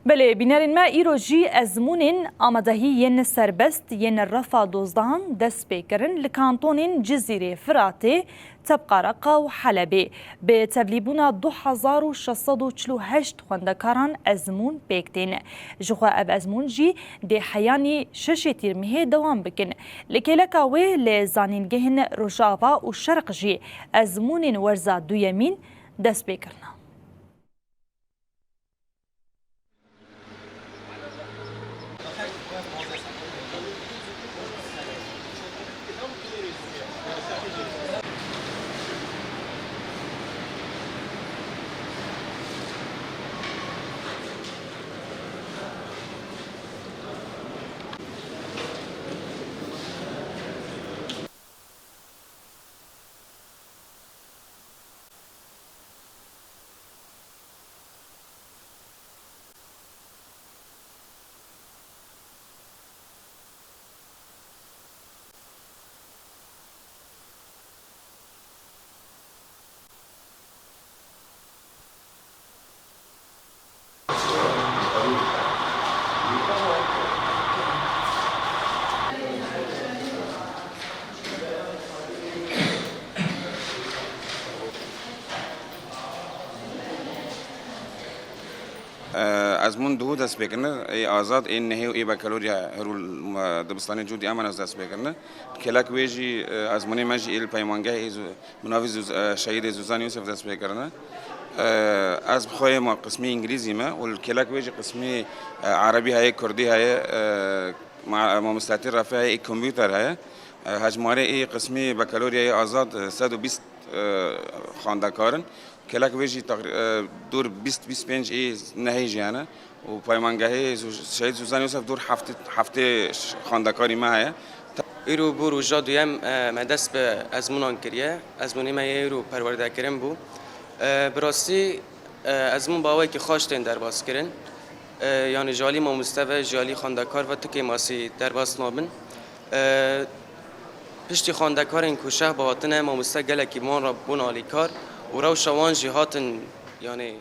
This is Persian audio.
بله بینرین ما ایروژی ازمونین آمادهی سربست رفع دوزدان دست بکرن لکانتونین جزیره فراته تبقى رقا و حلبه به تبلیبونا 2648 خوندکاران ازمون بکتین جخوا اب ازمون جی ده حیانی شش تیرمه دوام بکن لکلکاوه لزانینگهن رجاوا و شرق جی ازمونین ورزا دویمین دست بکرنا ازمون دو دست بکنه ای آزاد این نهی و ای بکالوریا هرول دبستانی جودی امان از دست بکنه کلاک ویجی ازمونی مجی ایل پیمانگه منافذ شهید زوزان یوسف دست بکنه از بخوای ما قسمی انگلیزی ما و کلاک ویجی قسمی عربی های کردی های ما مستطر رفع ای کامپیوتر های هجماره ای قسمی بکالوریا آزاد 120 خواندکارن کلاک ویجی دور 20-25 ای نهی جیانه و پایمانگاهی شهید زوزان یوسف دور هفته خواندکاری ما هست. ایرو برو جادویم مدرس به ازمونان کریه ازمونی ما ایرو پرورده کردن بو براستی ازمون باوی که خواستن درباس کردن یعنی جالی ما مستوى جالی خواندکار و تو که ماسی درباس نابن پشتی خواندکار این کوشه با وطن ما مستقل کی مان را بون علی کار و رو شوان جهاتن یعنی